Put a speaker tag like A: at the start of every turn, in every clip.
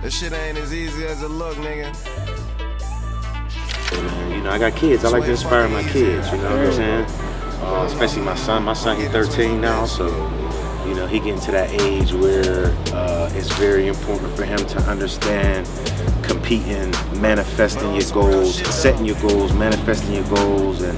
A: This shit ain't as easy as it look, nigga.
B: You know, I got kids. I like to inspire my kids, you know what I'm saying? Especially my son. My son, he's 13 now, so, you know, he getting to that age where it's very important for him to understand competing, manifesting your goals, setting your goals, manifesting your goals, and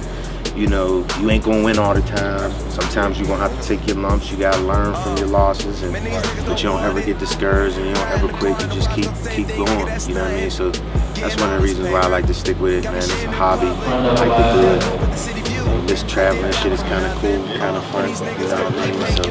B: you know, you ain't gonna win all the time. Sometimes you're gonna have to take your lumps. You gotta learn from your losses, but you don't ever get discouraged and you don't ever quit. You just keep going. You know what I mean? So that's one of the reasons why I like to stick with it, man. It's a hobby. I like to do it. And this traveling shit is kind of cool, kind of fun. You know what I mean? So.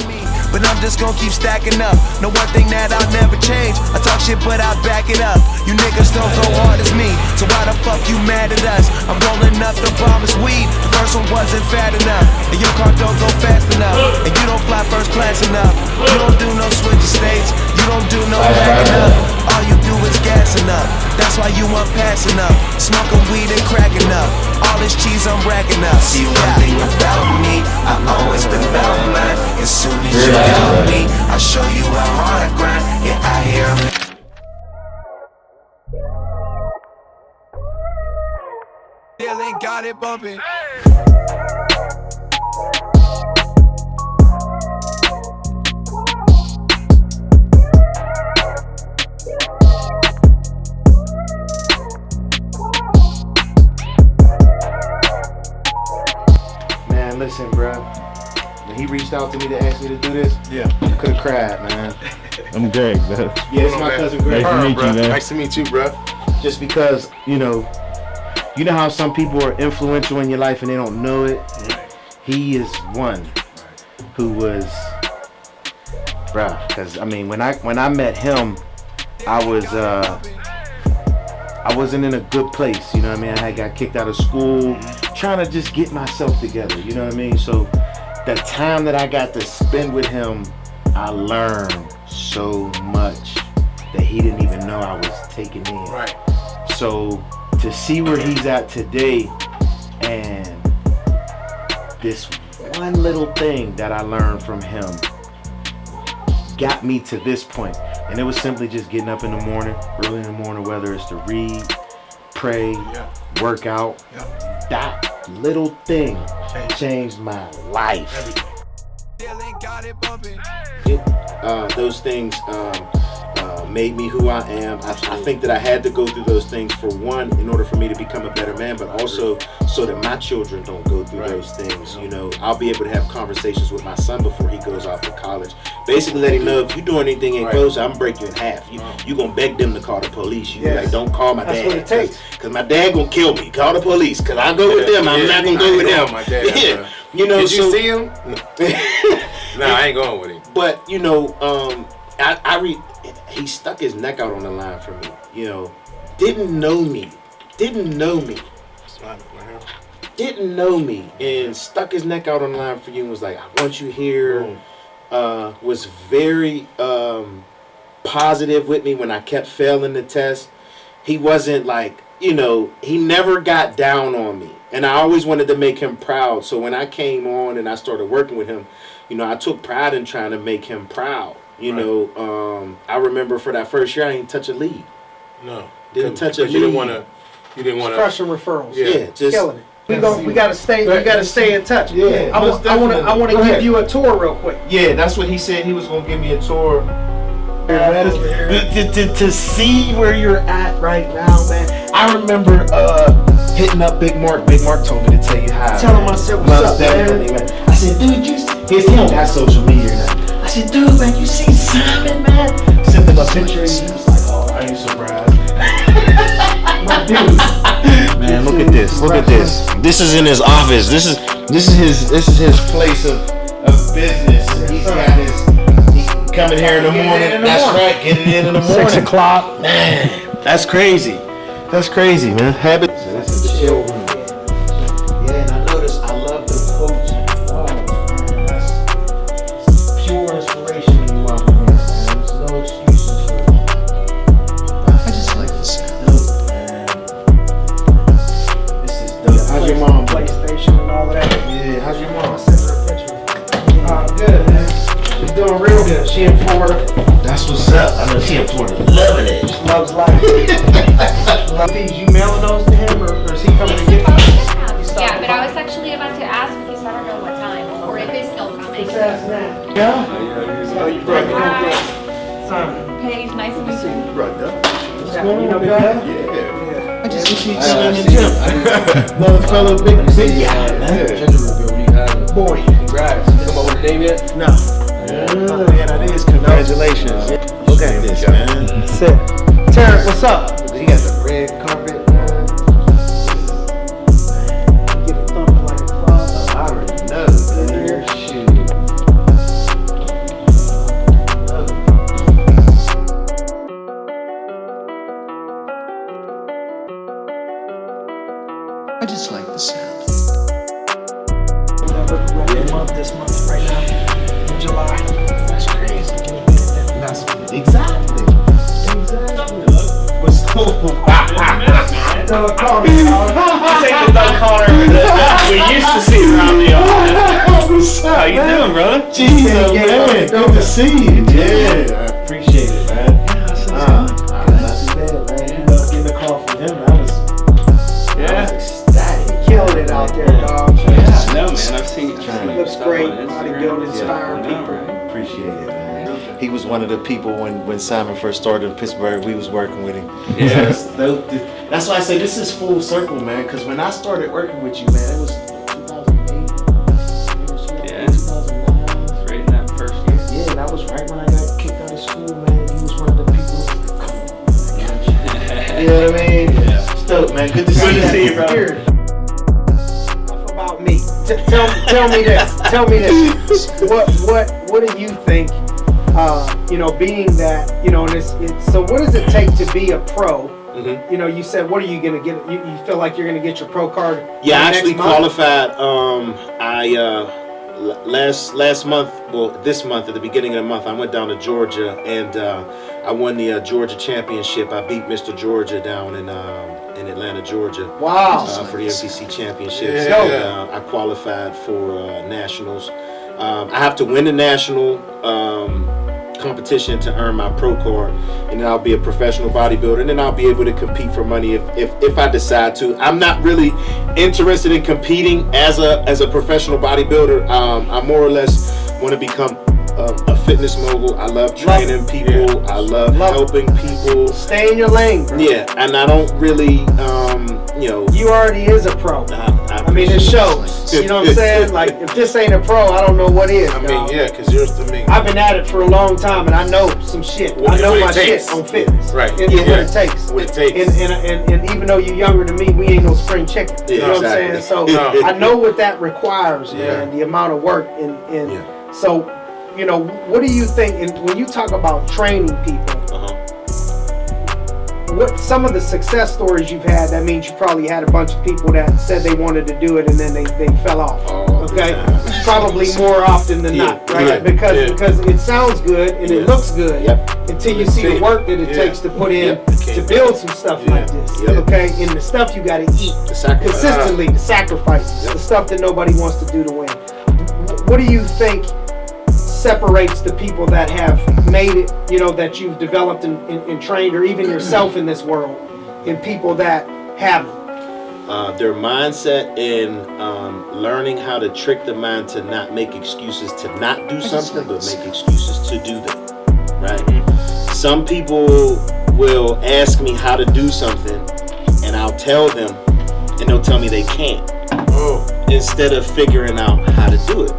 A: But I'm just gonna keep stacking up. No one thing that I'll never change. I talk shit, but I back it up. You niggas don't go hard as me, so why the fuck you mad at us? I'm rolling up the promised weed. The first one wasn't fat enough, and your car don't go fast enough, and you don't fly first class enough. You don't do no switching states. You don't do no backing up. All you do is gassing up. That's why you want passing up. Smoking weed and cracking up. All this cheese I'm racking up. See one thing about me, I always been about mine. As soon as you doubt me, I'll show you how hard I grind. Yeah, I hear 'em. DillyGotitBumpin.
B: Man, listen, bro. When he reached out to me to ask me to do this, I could have cried, man.
C: I'm Greg, bro.
B: Yeah, it's my cousin Greg.
C: Nice to meet you, man.
D: Nice to meet you, bro.
B: Just because, you know how some people are influential in your life and they don't know it? He is one who was, bruh, because I mean, when I met him, I wasn't in a good place, you know what I mean? I had got kicked out of school, trying to just get myself together, you know what I mean? So the time that I got to spend with him, I learned so much that he didn't even know I was taking in.
D: Right.
B: So to see where he's at today, and this one little thing that I learned from him got me to this point. And it was simply just getting up in the morning, early in the morning, whether it's to read, pray, work out. That little thing changed my life. Those things made me who I am. I think that I had to go through those things, for one, in order for me to become a better man, but also so that my children don't go through those things. You know, I'll be able to have conversations with my son before he goes off to college. Basically let him know, if you doing anything in close, I'm gonna break you in half. You gonna beg them to call the police. You like, don't call my dad. That's what it takes.
A: Cause my dad gonna kill me. Call the police. Cause I go with them. I'm not gonna go with them.
D: My dad,
A: you know.
D: Did you see him? No, I ain't going with him.
A: But you know, he stuck his neck out on the line for me. You know, didn't know me, and stuck his neck out on the line for you and was like, I want you here. Was very positive with me when I kept failing the test. He wasn't like, you know, he never got down on me. And I always wanted to make him proud. So when I came on and I started working with him, you know, I took pride in trying to make him proud. You know, I remember for that first year, I didn't touch a lead.
D: No.
A: Didn't touch a lead.
D: You didn't want to.
E: Crushing referrals.
A: Yeah, just
E: killing it. We gotta stay in touch.
B: Yeah,
E: I want to give you a tour real quick.
B: Yeah, that's what he said. He was gonna give me a tour. To see where you're at right now, man. I remember hitting up Big Mark. Big Mark told me to tell you hi.
E: Tell him I said what's up, man.
B: I said, dude, he don't got social media now. I said, dude, man, you see Simon, man? Sent him a picture and he was like, oh, I ain't surprised. My dude. Man, look at this. Look at this. This is in his office. This is his place of business. And he's got his coming here in the morning. That's right, getting in the morning.
E: 6 o'clock.
B: Man, that's crazy. That's crazy, man. Habit. So this is the chill room. Yeah, and I noticed I love the quotes. Oh, man, that's pure inspiration.
E: good. She in Florida.
C: That's what's up. I know she in Florida loving it.
E: She loves life. Love these. You mailing those to him, or is he coming to get them?
F: Yeah, but I was actually about to ask because I don't know what time or if it's still coming.
E: Just ask that. Yeah. So you brought me
F: Hi.
E: Simon.
F: Paige, nice to meet you.
C: You brought that.
E: What's going on? You know Big Guy?
C: Yeah.
E: I just see each other in the gym. Another fellow big guy, man. Boy.
G: Congrats. You come up with a name yet?
E: No.
B: Yeah, that is. Congratulations. Look at this, man.
E: That's it. Terrence, what's up?
C: He got the red carpet.
E: Get it thumping like a club.
C: I already know, man. Shoot.
H: I just like the sound.
E: This month right now, in July.
C: That's crazy.
E: That's
C: Exactly.
E: what's cool. Doug Carter.
G: Take the Doug Carter that we used to see around the office. How you doing, brother?
C: Jeez, man. Good to see you. Yeah, I appreciate it, man.
E: Not too bad, man. You love getting a call from him. That was ecstatic. Killed it out there, dog.
G: Yeah, no, man. I've seen you.
E: Looks great. Bodybuilding, inspiring people.
C: Appreciate it, man. He was one of the people when Simon first started in Pittsburgh, we was working with him.
G: Yeah.
C: That's why I say this is full circle, man, because when I started working with you, man, it was 2008.
G: Yeah.
C: 2009.
G: Right in that first year.
C: Yeah, that was right when I got kicked out of school, man. He was one of the people. You know what I mean?
G: Yeah.
C: Stoked, man. Good to see
G: Good to see
C: you.
G: you, bro.
E: Enough about me. Tell me this. Tell me this. What do you think? Being that, and it's so what does it take to be a pro?
B: Mm-hmm.
E: You said, what are you gonna get? You feel like you're gonna get your pro card?
B: Yeah, I
E: next
B: actually
E: month?
B: qualified. Last month, this month at the beginning of the month, I went down to Georgia and I won the Georgia championship. I beat Mr. Georgia down in Atlanta, Georgia.
E: Wow.
B: For the NPC championship.
E: Yeah.
B: So, I qualified for nationals. I have to win the national competition to earn my pro card, and then I'll be a professional bodybuilder, and then I'll be able to compete for money if I decide to. I'm not really interested in competing as a professional bodybuilder. I more or less want to become a fitness mogul. I love training people. I love helping people.
E: Stay in your lane, bro.
B: Yeah, and I don't really,
E: You already is a pro. I mean, it shows. You know what I'm saying? Like, if this ain't a pro, I don't know what is. dog.
D: because yours to me.
E: I've been at it for a long time, and I know some shit. I know my shit on fitness.
D: Right.
E: And what it takes.
D: What it takes.
E: And even though you're younger than me, we ain't no spring chicken. You know what I'm saying? So
D: No.
E: I know what that requires,
D: Yeah.
E: man. The amount of work. So, what do you think? And when you talk about training people, what some of the success stories you've had, that means you probably had a bunch of people that said they wanted to do it and then they fell off. Okay? Probably more often than not, right?
B: Yeah.
E: Because it sounds good and it looks good until you see the work that it takes to put in to build some stuff like this. Okay? And the stuff you gotta eat
B: The sacrifice.
E: consistently, the sacrifices, the stuff that nobody wants to do to win. What do you think separates the people that have made it, that you've developed and trained, or even yourself in this world, and people that haven't?
B: Their mindset in learning how to trick the mind to not make excuses to not do something, but make excuses to do them, right? Some people will ask me how to do something, and I'll tell them, and they'll tell me they can't, instead of figuring out how to do it.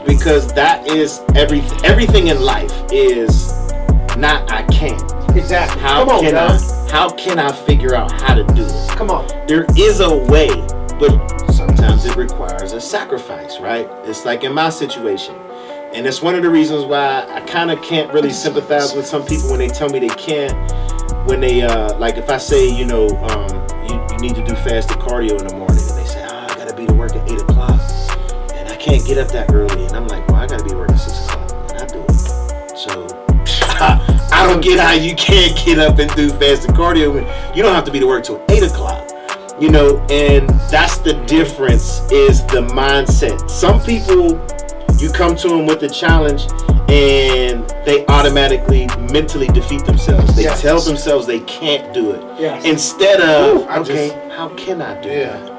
B: Because that is everything in life is not I can't.
E: Exactly.
B: How can I figure out how to do it?
E: Come on.
B: There is a way, but sometimes it requires a sacrifice, right? It's like in my situation. And it's one of the reasons why I kind of can't really sympathize with some people when they tell me they can't. When they, like if I say, you need to do fasted cardio in the morning, and they say, I gotta be to work at 8 o'clock. And I can't get up that early. And I'm like, well, I gotta be to work at 6 o'clock. And I do it. So I don't get how you can't get up and do fasted cardio when you don't have to be to work till 8 o'clock. And that's the difference, is the mindset. Some people, you come to them with a challenge and they automatically mentally defeat themselves. They
E: Yes.
B: tell themselves they can't do it.
E: Yes.
B: Instead of,
D: I
B: okay,
D: just-
B: how can I do
D: Yeah.
B: it?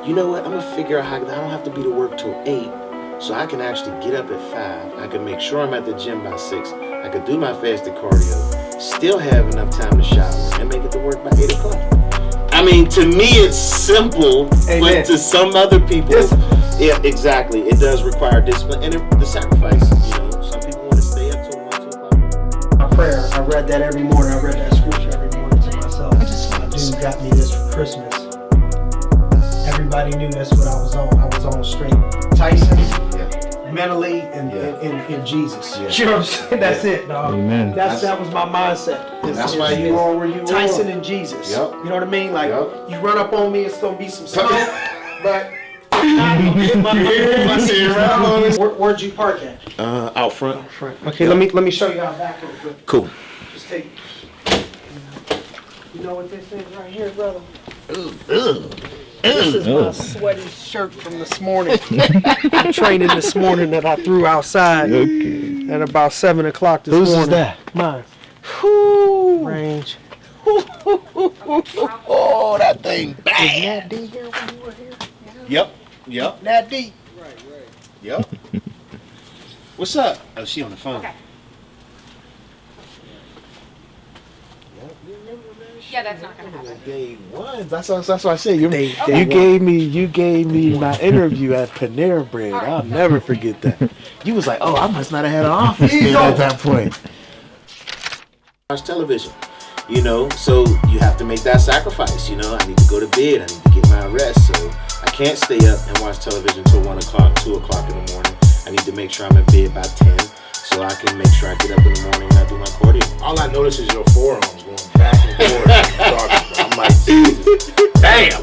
B: You know what? I'm gonna figure out how I don't have to be to work till 8, so I can actually get up at 5. I can make sure I'm at the gym by 6. I can do my fasted cardio, still have enough time to shower, and make it to work by 8 o'clock. I mean, to me, it's simple,
E: Amen.
B: but to some other people,
E: Discipline.
B: yeah, exactly. It does require discipline and the sacrifice. You know, some people want to stay up till 1, 2 o'clock.
E: My prayer, I read that every morning. I read that scripture every morning to myself.
H: I just like
E: My
H: the
E: dude
H: sound.
E: got me this for Christmas. Everybody knew that's what I was on. I was on straight Tyson, mentally, and Jesus.
B: Yeah.
E: You know what I'm saying? That's it, dog.
G: Amen.
E: That was my mindset.
B: That's why you are where you are.
E: Tyson and Jesus.
B: Yep.
E: You know what I mean? Like,
B: Yep.
E: you run up on me, it's gonna be some smoke, but where'd you park at?
B: Out front.
E: Okay, let me show you out back real quick.
B: Cool.
E: Just take. You know what this is right here, brother? This is my sweaty shirt from this morning. Training this morning that I threw outside at about 7 o'clock this morning.
G: Whose is that?
E: Mine. Range.
B: Oh, that thing bad.
E: Is Nat D here when you were here?
B: Yep.
E: Nat D.
B: Yep. What's up? Oh, she on the phone.
F: Okay. Yeah, that's not gonna happen.
G: Day one. That's what I said. You
E: Day
G: gave me my interview at Panera Bread. I'll never forget that. You was like, oh, I must not have had an office then at that point.
B: Watch television, you know, so you have to make that sacrifice. You know, I need to go to bed. I need to get my rest. So I can't stay up and watch television till 1 o'clock, 2 o'clock in the morning. I need to make sure I'm in bed by 10, so I can make sure I get up in the morning and I do my cardio.
D: All I notice is your forearms going back and forth. I'm like, Jesus. Damn.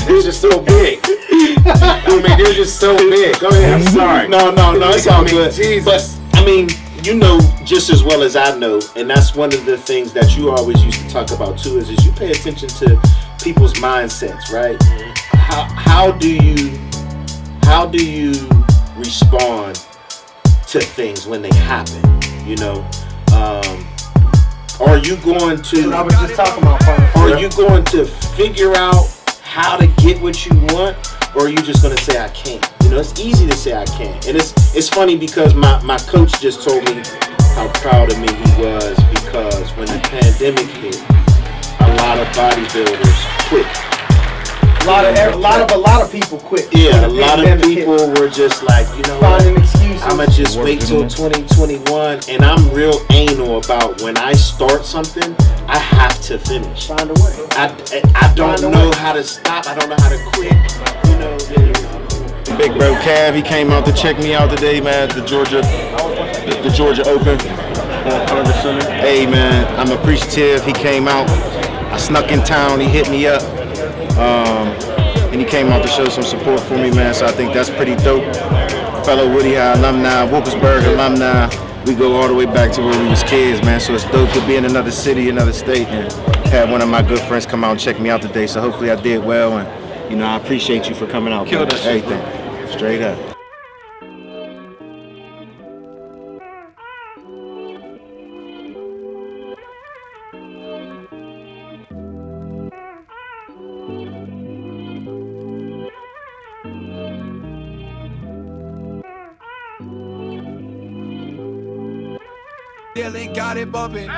D: They're just so big. I mean, they're just so big. Go ahead. I'm sorry.
B: No, it's all good.
D: Jesus.
B: But I mean, you know just as well as I know, and that's one of the things that you always used to talk about too, is you pay attention to people's mindsets, right? How do you respond to things when they happen? You know, are you going to?
E: I was just talking about partner.
B: Are you going to figure out how to get what you want, or are you just going to say I can't? You know, it's easy to say I can't, and it's funny because my coach just told me how proud of me he was, because when the pandemic hit, a lot of bodybuilders quit.
E: A lot of people quit.
B: Yeah, a
E: when the
B: lot of
E: pandemic
B: people
E: hit.
B: were just like, you know,
E: Finding excuses.
B: I'ma just wait till 2021, and I'm real anal about when I start something, I have to finish.
E: Find a way.
B: I don't know how to stop. I don't know how to quit. You know.
I: Big bro Cav, he came out to check me out today, man, at the Georgia Open on Congress Center. Hey, man, I'm appreciative. He came out. I snuck in town. He hit me up, and he came out to show some support for me, man. So I think that's pretty dope. Fellow Woody High alumni, Wilkesburg alumni. We go all the way back to when we was kids, man. So it's dope to be in another city, another state, and have one of my good friends come out and check me out today. So hopefully I did well, and you know I appreciate you for coming out.
D: Killed
I: man.
D: that shit,
I: Everything, straight up.
A: Dilly got it bumpin'.